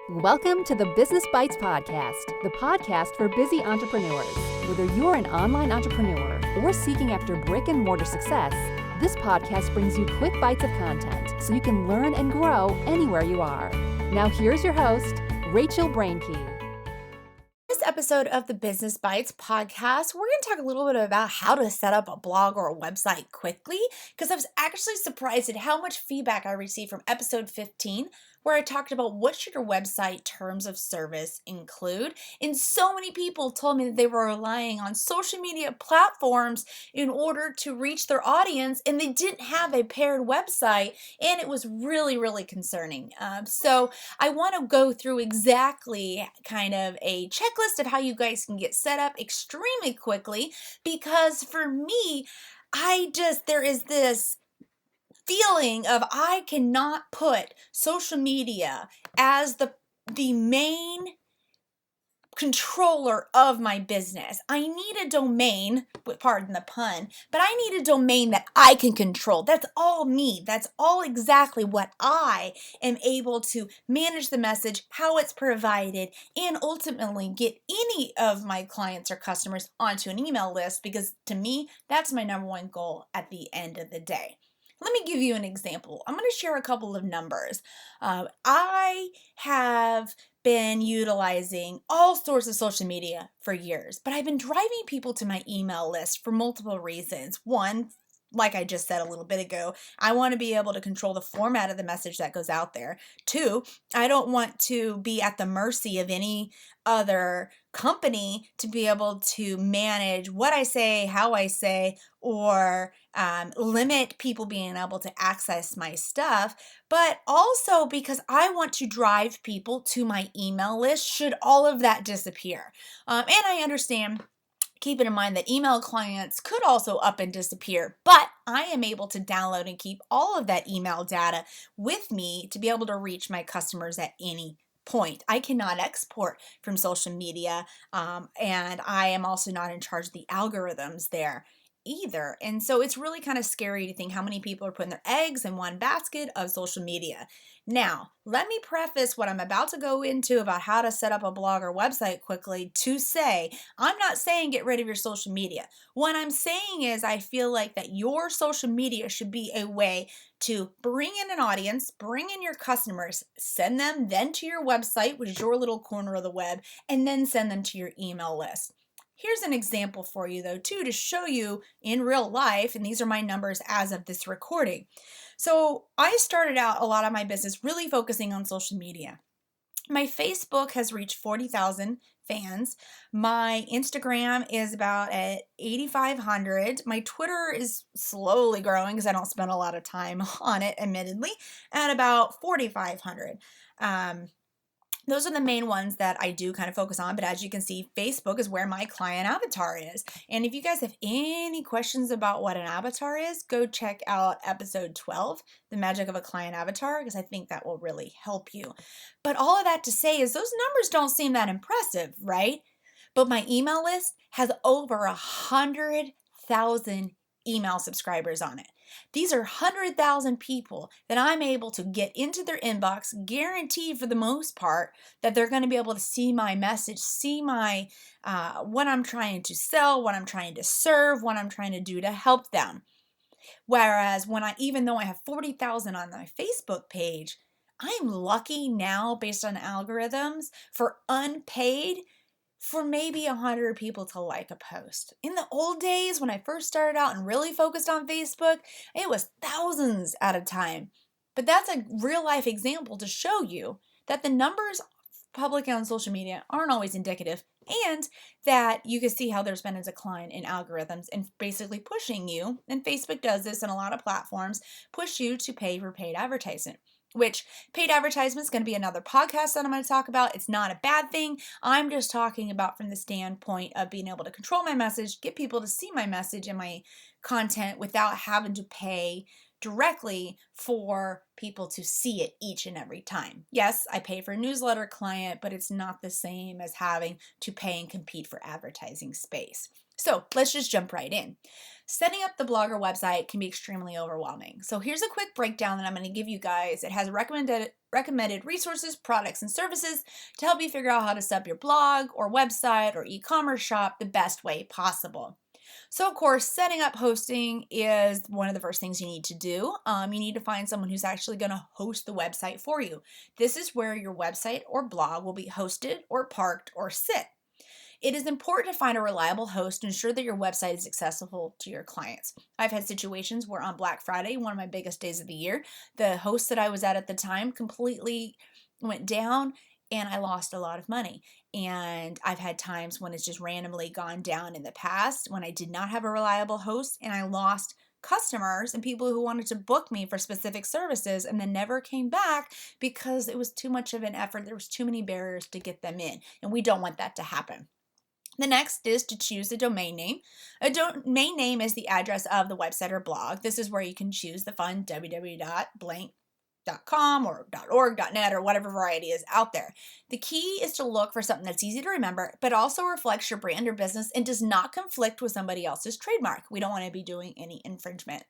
Welcome to the Business Bites Podcast, the podcast for busy entrepreneurs. Whether you're an online entrepreneur or seeking after brick and mortar success, this podcast brings you quick bites of content so you can learn and grow anywhere you are. Now here's your host, Rachel Brainke. This episode of the Business Bites podcast, we're going to talk a little bit about how to set up a blog or a website quickly, because I was actually surprised at how much feedback I received from episode 15, where I talked about what should your website terms of service include. And so many people told me that they were relying on social media platforms in order to reach their audience, and they didn't have a paired website, and it was really, really concerning. So I want to go through exactly kind of a checklist of how you guys can get set up extremely quickly, because for me, there is this feeling of I cannot put social media as the main controller of my business. I need a domain, pardon the pun, but I need a domain that I can control. That's all me. That's all exactly what I am able to manage the message, how it's provided, and ultimately get any of my clients or customers onto an email list, because to me, that's my number one goal at the end of the day. Let me give you an example. I'm going to share a couple of numbers. I have been utilizing all sorts of social media for years, but I've been driving people to my email list for multiple reasons. One, like I just said a little bit ago, I want to be able to control the format of the message that goes out there. Two, I don't want to be at the mercy of any other company to be able to manage what I say, how I say, or limit people being able to access my stuff, but also because I want to drive people to my email list should all of that disappear. And I understand, keeping in mind that email clients could also up and disappear, but I am able to download and keep all of that email data with me to be able to reach my customers at any point. I cannot export from social media, and I am also not in charge of the algorithms there either. And so it's really kind of scary to think how many people are putting their eggs in one basket of social media. Now, let me preface what I'm about to go into about how to set up a blog or website quickly to say, I'm not saying get rid of your social media. What I'm saying is I feel like that your social media should be a way to bring in an audience, bring in your customers, send them then to your website, which is your little corner of the web, and then send them to your email list. Here's an example for you, though, too, to show you in real life, and these are my numbers as of this recording. So I started out a lot of my business really focusing on social media. My Facebook has reached 40,000 fans. My Instagram is about at 8,500. My Twitter is slowly growing because I don't spend a lot of time on it, admittedly, at about 4,500. Those are the main ones that I do kind of focus on, but as you can see, Facebook is where my client avatar is. And if you guys have any questions about what an avatar is, go check out episode 12, The Magic of a Client Avatar, because I think that will really help you. But all of that to say is those numbers don't seem that impressive, right? But my email list has over 100,000 email subscribers on it. These are 100,000 people that I'm able to get into their inbox, guaranteed for the most part that they're going to be able to see my message, see my what I'm trying to sell, what I'm trying to serve, what I'm trying to do to help them. Whereas even though I have 40,000 on my Facebook page, I'm lucky now based on algorithms for unpaid for maybe 100 people to like a post. In the old days, when I first started out and really focused on Facebook, it was thousands at a time. But that's a real life example to show you that the numbers public on social media aren't always indicative, and that you can see how there's been a decline in algorithms and basically pushing you, and Facebook does this in a lot of platforms, push you to pay for paid advertisement. Which paid advertisement is going to be another podcast that I'm going to talk about. It's not a bad thing. I'm just talking about from the standpoint of being able to control my message, get people to see my message and my content without having to pay directly for people to see it each and every time. Yes, I pay for a newsletter client, but it's not the same as having to pay and compete for advertising space. So let's just jump right in. Setting up the blog or website can be extremely overwhelming. So here's a quick breakdown that I'm going to give you guys. It has recommended resources, products, and services to help you figure out how to set up your blog or website or e-commerce shop the best way possible. So, of course, setting up hosting is one of the first things you need to do. You need to find someone who's actually going to host the website for you. This is where your website or blog will be hosted or parked or sit. It is important to find a reliable host to ensure that your website is accessible to your clients. I've had situations where on Black Friday, one of my biggest days of the year, the host that I was at the time completely went down and I lost a lot of money. And I've had times when it's just randomly gone down in the past when I did not have a reliable host and I lost customers and people who wanted to book me for specific services and then never came back because it was too much of an effort. There was too many barriers to get them in, and we don't want that to happen. The next is to choose a domain name. A domain name is the address of the website or blog. This is where you can choose the fun www.blank.com or .org, .net, or whatever variety is out there. The key is to look for something that's easy to remember, but also reflects your brand or business and does not conflict with somebody else's trademark. We don't want to be doing any infringement.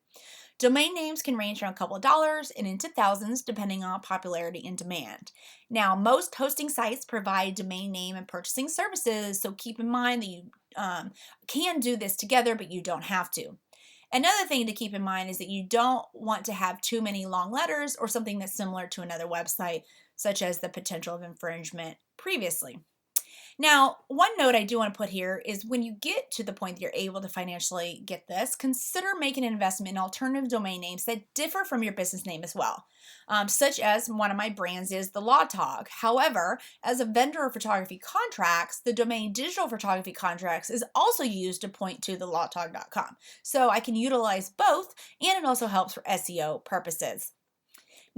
Domain names can range from a couple of dollars and into thousands depending on popularity and demand. Now, most hosting sites provide domain name and purchasing services, so keep in mind that you can do this together, but you don't have to. Another thing to keep in mind is that you don't want to have too many long letters or something that's similar to another website, such as the potential of infringement previously. Now, one note I do want to put here is when you get to the point that you're able to financially get this, consider making an investment in alternative domain names that differ from your business name as well, such as one of my brands is the Lawtog. However, as a vendor of photography contracts, the domain digital photography contracts is also used to point to the lawtog.com. So I can utilize both, and it also helps for SEO purposes.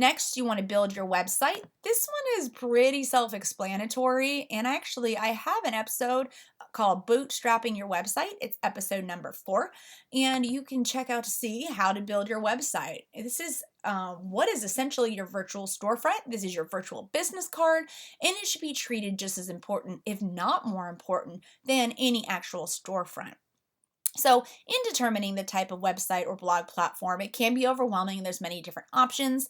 Next, you want to build your website. This one is pretty self-explanatory, and actually I have an episode called Bootstrapping Your Website. It's episode number 4, and you can check out to see how to build your website. This is what is essentially your virtual storefront. This is your virtual business card, and it should be treated just as important, if not more important, than any actual storefront. So in determining the type of website or blog platform, it can be overwhelming. There's many different options.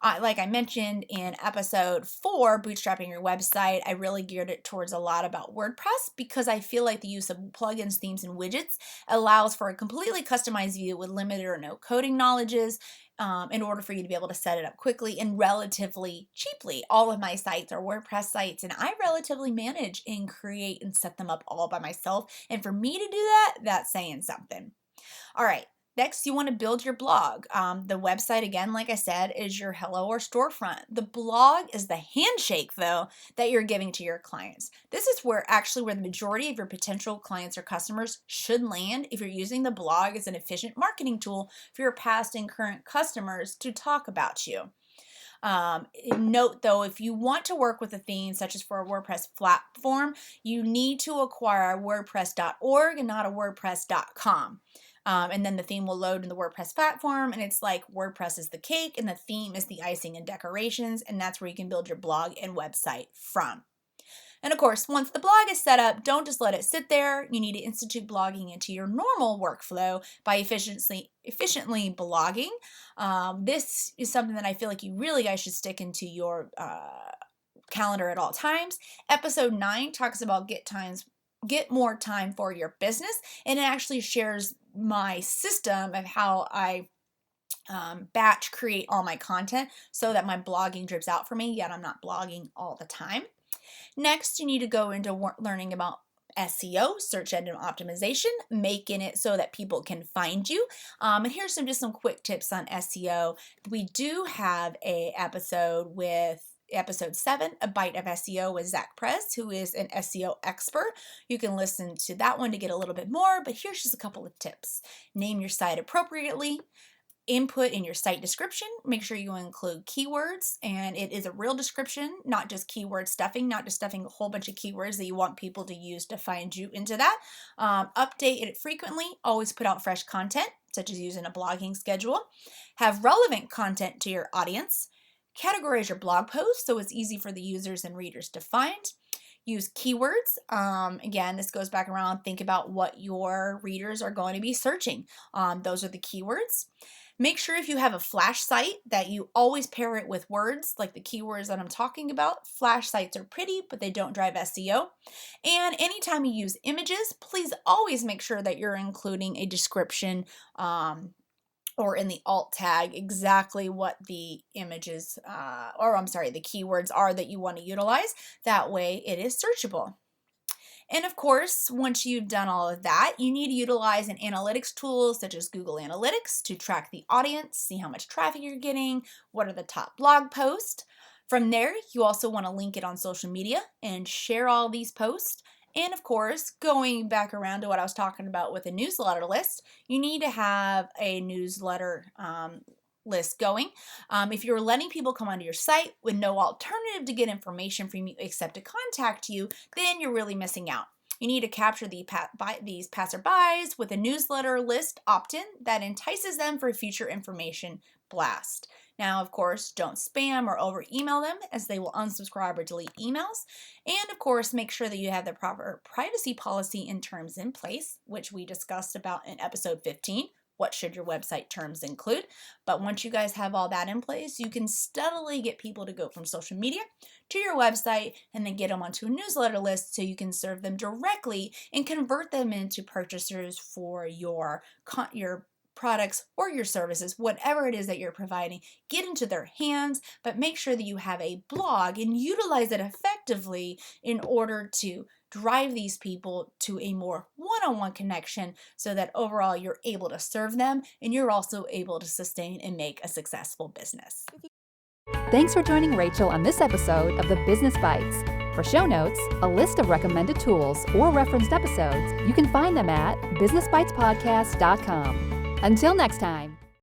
Like I mentioned in episode 4, Bootstrapping Your Website, I really geared it towards a lot about WordPress because I feel like the use of plugins, themes, and widgets allows for a completely customized view with limited or no coding knowledges in order for you to be able to set it up quickly and relatively cheaply. All of my sites are WordPress sites, and I relatively manage and create and set them up all by myself. And for me to do that, that's saying something. All right. Next, you want to build your blog. The website, again, like I said, is your hello or storefront. The blog is the handshake, though, that you're giving to your clients. This is where the majority of your potential clients or customers should land if you're using the blog as an efficient marketing tool for your past and current customers to talk about you. Note though, if you want to work with a theme such as for a WordPress platform, you need to acquire a WordPress.org and not a WordPress.com. And then the theme will load in the WordPress platform, and it's like WordPress is the cake and the theme is the icing and decorations, and that's where you can build your blog and website from. And of course, once the blog is set up, don't just let it sit there. You need to institute blogging into your normal workflow by efficiently blogging. This is something that I feel like you really guys should stick into your calendar at all times. Episode 9 talks about get more time for your business, and it actually shares my system of how I batch create all my content so that my blogging drips out for me, yet I'm not blogging all the time. Next, you need to go into learning about SEO, search engine optimization, making it so that people can find you. And here's some quick tips on SEO. We do have a episode with Episode 7, A Bite of SEO with Zach Prez, who is an SEO expert. You can listen to that one to get a little bit more, but here's just a couple of tips. Name your site appropriately. Input in your site description. Make sure you include keywords, and it is a real description, not just keyword stuffing, not just stuffing a whole bunch of keywords that you want people to use to find you into that. Update it frequently. Always put out fresh content, such as using a blogging schedule. Have relevant content to your audience. Categorize your blog posts so it's easy for the users and readers to find. Use keywords. Again, this goes back around. Think about what your readers are going to be searching. Those are the keywords. Make sure if you have a flash site that you always pair it with words like the keywords that I'm talking about. Flash sites are pretty, but they don't drive SEO. And anytime you use images, please always make sure that you're including a description or in the alt tag exactly what the images, the keywords are that you want to utilize. That way it is searchable. And of course, once you've done all of that, you need to utilize an analytics tool such as Google Analytics to track the audience, see how much traffic you're getting, what are the top blog posts. From there, you also want to link it on social media and share all these posts. And of course, going back around to what I was talking about with a newsletter list, you need to have a newsletter list going. If you're letting people come onto your site with no alternative to get information from you except to contact you, then you're really missing out. You need to capture these passerbys with a newsletter list opt-in that entices them for future information blast. Now, of course, don't spam or over email them as they will unsubscribe or delete emails. And of course, make sure that you have the proper privacy policy and terms in place, which we discussed about in episode 15. What should your website terms include? But once you guys have all that in place, you can steadily get people to go from social media to your website and then get them onto a newsletter list so you can serve them directly and convert them into purchasers for your products or your services, whatever it is that you're providing. Get into their hands, but make sure that you have a blog and utilize it effectively in order to drive these people to a more one-on-one connection so that overall you're able to serve them and you're also able to sustain and make a successful business. Thanks for joining Rachel on this episode of the Business Bites. For show notes, a list of recommended tools, or referenced episodes, you can find them at businessbitespodcast.com. Until next time.